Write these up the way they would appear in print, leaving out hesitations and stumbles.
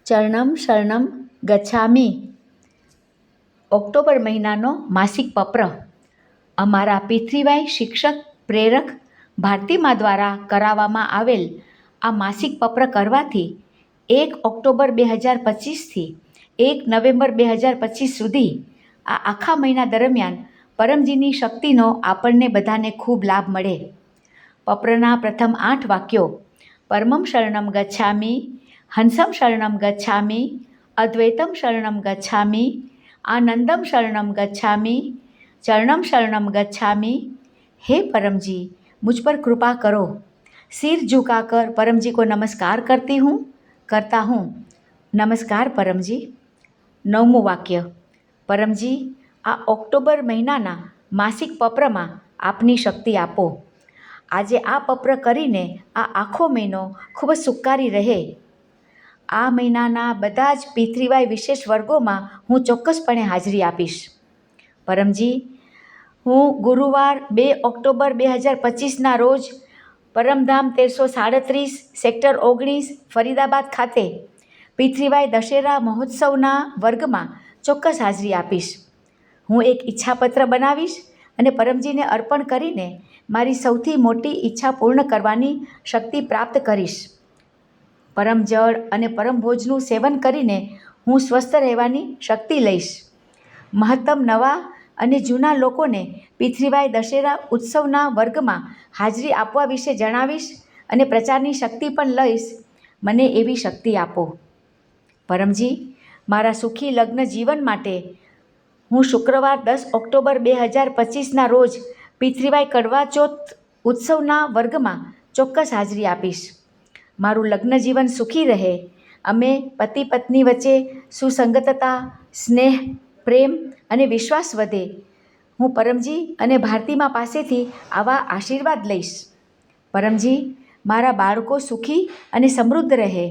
ચરણમ શરણમ ગચ્છામિ October મહિનાનો માસિક પત્ર અમારા પૃથ્વીભાઈ શિક્ષક પ્રેરક ભારતીમા દ્વારા કરાવવામાં આવેલ આ માસિક પત્ર કરવાથી 1 ઓક્ટોબર 2025થી 1 નવેમ્બર 2025 સુધી આ આખા મહિના દરમિયાન પરમજીની શક્તિનો આપણને બધાને ખૂબ લાભ મળે. પત્રના પ્રથમ 8 વાક્યો પરમમ શરણમ ગચ્છામિ, હંસમ શરણમ ગચ્છામિ, અદ્વૈતમ શરણમ ગચ્છામિ, આનંદમ શરણમ ગચ્છામિ, ચરણમ શરણમ ગચ્છામિ. हे परमजी, मुझ पर कृपा करो. सिर झुकाकर परमजी को नमस्कार करता हूँ. नमस्कार परमजी. 9મું વાક્ય પરમજી, આ ઓક્ટોબર મહિનાના માસિક પત્રમાં આપની શક્તિ આપો. આજે આ પત્ર કરીને આ આખો મહિનો ખૂબ જ સુખકારી રહે. આ મહિનાના બધા જ પૃથ્વીવાય વિશેષ વર્ગોમાં હું ચોક્કસપણે હાજરી આપીશ. પરમજી, હું ગુરુવાર 2 ઓક્ટોબર 2025ના રોજ પરમધામ 1337 સેક્ટર 19 ફરીદાબાદ ખાતે પૃથ્વીવાય દશેરા મહોત્સવના વર્ગમાં ચોક્કસ હાજરી આપીશ. હું એક ઈચ્છાપત્ર બનાવીશ અને પરમજીને અર્પણ કરીને મારી સૌથી મોટી ઈચ્છા પૂર્ણ કરવાની શક્તિ પ્રાપ્ત કરીશ. પરમ જળ અને પરમ ભોજનું સેવન કરીને હું સ્વસ્થ રહેવાની શક્તિ લઈશ. મહત્તમ નવા અને જૂના લોકોને પૃથ્વીવાય દશેરા ઉત્સવના વર્ગમાં હાજરી આપવા વિશે જણાવીશ અને પ્રચારની શક્તિ પણ લઈશ. મને એવી શક્તિ આપો. પરમજી, મારા સુખી લગ્ન જીવન માટે હું શુક્રવાર 10 ઓક્ટોબર 2025ના રોજ પૃથ્વીવાય કડવા ચોથ ઉત્સવના વર્ગમાં ચોક્કસ હાજરી આપીશ. મારું લગ્ન જીવન સુખી રહે. અમે પતિ પત્ની વચ્ચે સુસંગતતા, સ્નેહ, પ્રેમ અને વિશ્વાસ વધે. હું પરમજી અને ભારતીમા પાસેથી આવા આશીર્વાદ લઈશ. પરમજી, મારા બાળકો સુખી અને સમૃદ્ધ રહે.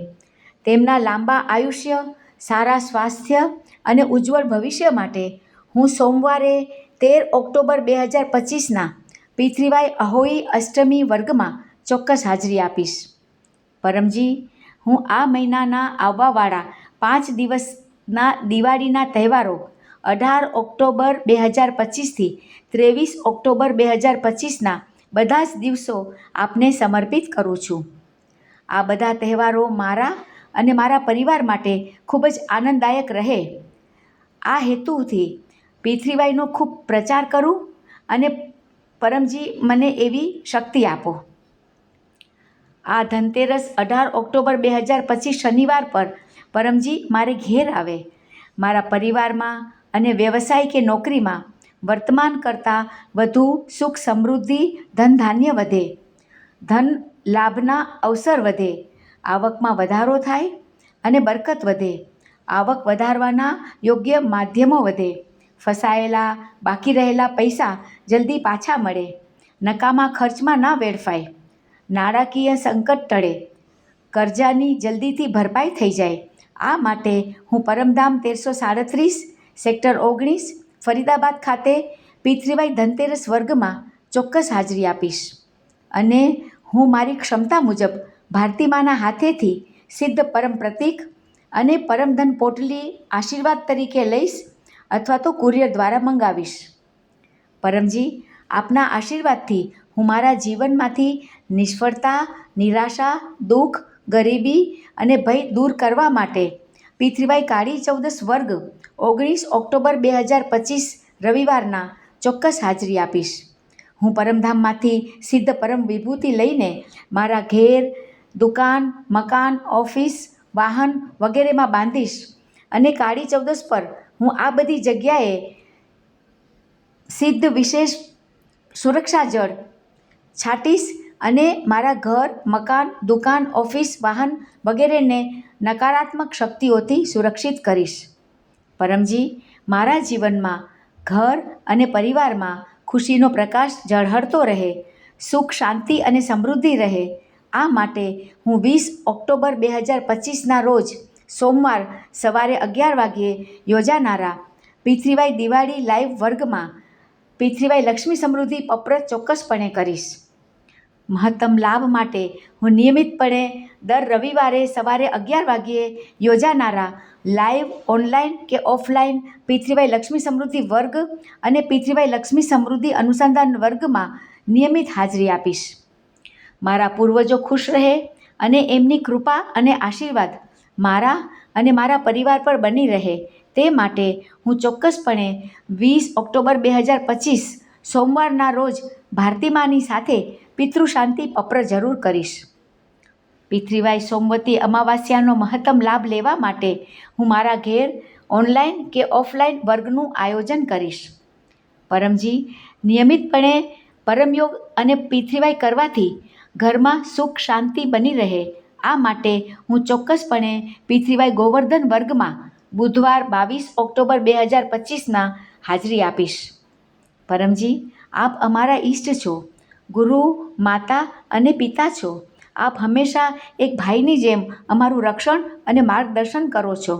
તેમના લાંબા આયુષ્ય, સારા સ્વાસ્થ્ય અને ઉજ્જવળ ભવિષ્ય માટે હું સોમવારે 13 ઓક્ટોબર 2025ના પૃથ્વીવાય અહોઈ અષ્ટમી વર્ગમાં ચોક્કસ હાજરી આપીશ. પરમજી, હું આ મહિનાના આવવાવાળા 5 દિવસના દિવાળીના તહેવારો 18 ઓક્ટોબર 2025થી 23 ઓક્ટોબર 2025ના બધા જ દિવસો આપને સમર્પિત કરું છું. આ બધા તહેવારો મારા અને મારા પરિવાર માટે ખૂબ જ આનંદદાયક રહે. આ હેતુથી પૃથ્વીવાયનો ખૂબ પ્રચાર કરું અને પરમજી મને એવી શક્તિ આપો. આ ધનતેરસ 18 ઓક્ટોબર 2025 શનિવાર પર પરમજી મારે ઘેર આવે. મારા પરિવારમાં અને વ્યવસાય કે નોકરીમાં વર્તમાન કરતાં વધુ સુખ સમૃદ્ધિ, ધન ધાન્ય વધે. ધન લાભના અવસર વધે. આવકમાં વધારો થાય અને બરકત વધે. આવક વધારવાના યોગ્ય માધ્યમો વધે. ફસાયેલા બાકી રહેલા પૈસા જલ્દી પાછા મળે. નકામા ખર્ચમાં ના વેડફાય. નાણાકીય સંકટ ટળે. કર્જાની જલ્દીથી ભરપાઈ થઈ જાય. આ માટે હું પરમધામ 1337 સેક્ટર 19 ફરીદાબાદ ખાતે પૃથ્વીવાય ધનતેરસ વર્ગમાં ચોક્કસ હાજરી આપીશ. અને હું મારી ક્ષમતા મુજબ ભારતીમાના હાથેથી સિદ્ધ પરમ પ્રતીક અને પરમધન પોટલી આશીર્વાદ તરીકે લઈશ અથવા તો કુરિયર દ્વારા મંગાવીશ. પરમજી, આપના આશીર્વાદથી હું મારા જીવનમાંથી નિષ્ફળતા, નિરાશા, દુઃખ, ગરીબી અને ભય દૂર કરવા માટે પૃથ્વીવાય કાળી ચૌદસ વર્ગ 19 ઓક્ટોબર 2025 રવિવારના ચોક્કસ હાજરી આપીશ. હું પરમધામમાંથી સિદ્ધ પરમ વિભૂતિ લઈને મારા ઘેર, દુકાન, મકાન, ઓફિસ, વાહન વગેરેમાં બાંધીશ અને કાળી ચૌદસ પર હું આ બધી જગ્યાએ સિદ્ધ વિશેષ સુરક્ષા જળ છાંટીશ અને મારા ઘર, મકાન, દુકાન, ઓફિસ, વાહન વગેરેને નકારાત્મક શક્તિઓથી સુરક્ષિત કરીશ. પરમજી, મારા જીવનમાં ઘર અને પરિવારમાં ખુશીનો પ્રકાશ ઝળહળતો રહે. સુખ, શાંતિ અને સમૃદ્ધિ રહે. આ માટે હું 20 ઓક્ટોબર 2025ના રોજ સોમવાર સવારે 11 વાગ્યે યોજાનારા પૃથ્વીવાય દિવાળી લાઈવ વર્ગમાં પૃથ્વીવાય લક્ષ્મી સમૃદ્ધિ પત્ર ચોક્કસપણે કરીશ. મહત્તમ લાભ માટે હું નિયમિતપણે દર રવિવારે સવારે 11 વાગ્યે યોજાનારા લાઈવ ઓનલાઈન કે ઓફલાઈન P3Y લક્ષ્મી સમૃદ્ધિ વર્ગ અને P3Y લક્ષ્મી સમૃદ્ધિ અનુસંધાન વર્ગમાં નિયમિત હાજરી આપીશ. મારા પૂર્વજો ખુશ રહે અને એમની કૃપા અને આશીર્વાદ મારા અને મારા પરિવાર પર બની રહે તે માટે હું ચોક્કસપણે 20 ઓક્ટોબર 2025 સોમવારના રોજ ભારતીમાની સાથે પિતૃશાંતિ પપ્ર જરૂર કરીશ. P3Y સોમવતી અમાવાસ્યાનો મહત્તમ લાભ લેવા માટે હું મારા ઘેર ઓનલાઈન કે ઓફલાઈન વર્ગનું આયોજન કરીશ. પરમજી, નિયમિતપણે પરમયોગ અને P3Y કરવાથી ઘરમાં સુખ શાંતિ બની રહે આ માટે હું ચોક્કસપણે P3Y ગોવર્ધન વર્ગમાં બુધવાર 22 ઓક્ટોબર 2025ના હાજરી આપીશ. પરમજી, આપ અમારા ઈષ્ટ છો, ગુરુ, માતા અને પિતા છો. આપ હંમેશા એક ભાઈની જેમ અમારું રક્ષણ અને માર્ગદર્શન કરો છો.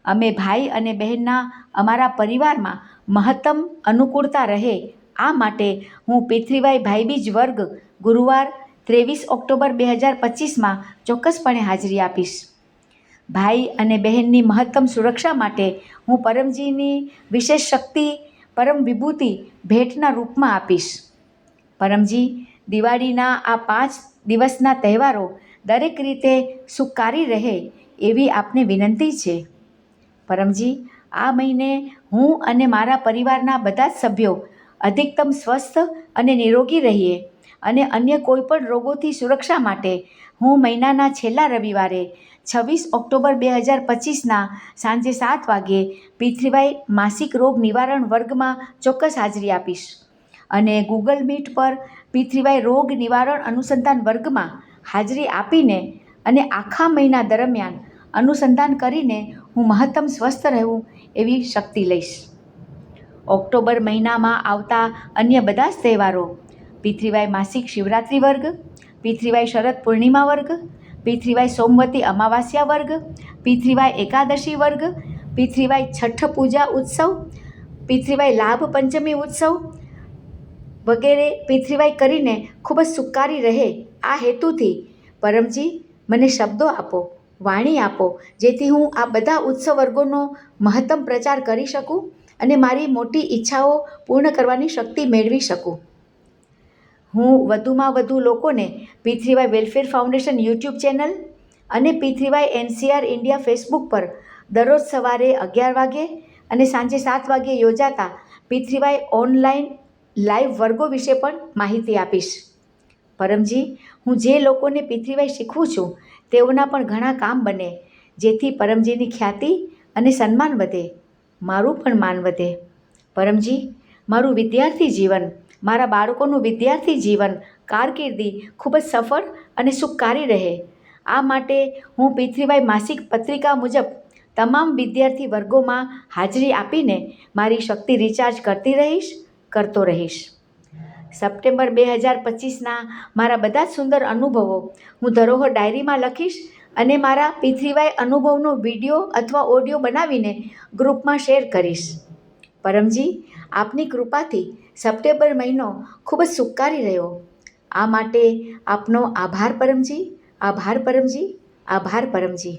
અમે ભાઈ અને બહેનના અમારા પરિવારમાં મહત્તમ અનુકૂળતા રહે આ માટે હું P3Y ભાઈબીજ વર્ગ ગુરુવાર 23 ઓક્ટોબર 2025માં ચોક્કસપણે હાજરી આપીશ. ભાઈ અને બહેનની મહત્તમ સુરક્ષા માટે હું પરમજીની વિશેષ શક્તિ પરમ વિભૂતિ ભેટના રૂપમાં આપીશ. પરમજી, દિવાળીના આ 5 દિવસના તહેવારો દરેક રીતે સુખકારી રહે એવી આપને વિનંતી છે. પરમજી, આ મહિને હું અને મારા પરિવારના બધા જ સભ્યો અધિકતમ સ્વસ્થ અને નિરોગી રહીએ અને અન્ય કોઈપણ રોગોથી સુરક્ષા માટે હું મહિનાના છેલ્લા રવિવારે 26 ઓક્ટોબર 2025ના સાંજે 7 વાગ્યે P3Y માસિક રોગ નિવારણ વર્ગમાં ચોક્કસ હાજરી આપીશ અને ગૂગલ મીટ પર P3Y રોગ નિવારણ અનુસંધાન વર્ગમાં હાજરી આપીને અને આખા મહિના દરમિયાન અનુસંધાન કરીને હું મહત્તમ સ્વસ્થ રહું એવી શક્તિ લઈશ. ઓક્ટોબર મહિનામાં આવતા અન્ય બધા જ તહેવારો P3Y માસિક શિવરાત્રિ વર્ગ, P3Y શરદ પૂર્ણિમા વર્ગ, P3Y સોમવતી અમાવાસ્યા વર્ગ, P3Y એકાદશી વર્ગ, P3Y છઠ્ઠ પૂજા ઉત્સવ, P3Y લાભ પંચમી ઉત્સવ વગેરે P3Y કરીને ખૂબ જ સુખકારી રહે આ હેતુથી પરમજી મને શબ્દો આપો, વાણી આપો, જેથી હું આ બધા ઉત્સવ વર્ગોનો મહત્તમ પ્રચાર કરી શકું અને મારી મોટી ઈચ્છાઓ પૂર્ણ કરવાની શક્તિ મેળવી શકું. હું વધુમાં વધુ લોકોને P3Y welfare foundation YouTube channel અને P3Y NCR ઇન્ડિયા ફેસબુક પર દરરોજ સવારે 11 વાગ્યે અને સાંજે 7 વાગ્યે યોજાતા P3Y ઓનલાઈન લાઈવ વર્ગો વિશે પણ માહિતી આપીશ. પરમજી, હું જે લોકોને P3Y શીખવું છું તેઓના પણ ઘણા કામ બને જેથી પરમજીની ખ્યાતિ અને સન્માન વધે, મારું પણ માન વધે. પરમજી, મારું વિદ્યાર્થી જીવન, મારા બાળકોનું વિદ્યાર્થી જીવન કારકિર્દી ખૂબ જ સફળ અને સુખકારી રહે આ માટે હું P3Y માસિક પત્રિકા મુજબ તમામ વિદ્યાર્થી વર્ગોમાં હાજરી આપીને મારી શક્તિ રિચાર્જ કરતો રહીશ. સપ્ટેમ્બર 2025ના મારા બધા જ સુંદર અનુભવો હું ધરોહર ડાયરીમાં લખીશ અને મારા P3Y અનુભવનો વિડીયો અથવા ઓડિયો બનાવીને ગ્રુપમાં શેર કરીશ. પરમજી, આપની કૃપાથી સપ્ટેમ્બર મહિનો ખૂબ જ સુખકારી રહ્યો આ માટે આપનો આભાર પરમજી, આભાર પરમજી, આભાર પરમજી.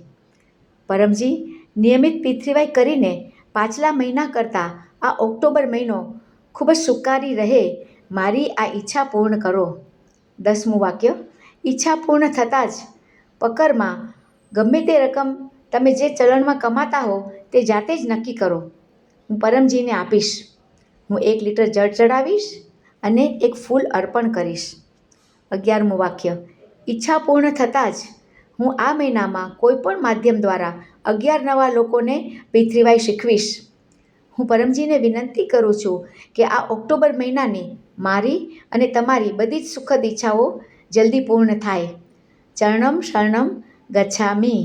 પરમજી, નિયમિત P3Y કરીને પાછલા મહિના કરતાં આ ઓક્ટોબર મહિનો ખૂબ જ સુખકારી રહે મારી આ ઈચ્છા પૂર્ણ કરો. 10મું વાક્ય, ઈચ્છા પૂર્ણ થતાં જ પકરમાં ગમે તે રકમ તમે જે ચલણમાં કમાતા હો તે જાતે જ નક્કી કરો. હું પરમજીને આપીશ. હું 1 લીટર જળ ચડાવીશ અને એક ફૂલ અર્પણ કરીશ. 11મું વાક્ય, ઈચ્છા પૂર્ણ થતાં જ હું આ મહિનામાં કોઈપણ માધ્યમ દ્વારા 11 નવા લોકોને P3Y શીખવીશ. હું પરમજીને વિનંતી કરું છું કે આ ઓક્ટોબર મહિનાની મારી અને તમારી બધી જ સુખદ ઈચ્છાઓ જલ્દી પૂર્ણ થાય. ચરણમ શરણમ ગચ્છામિ.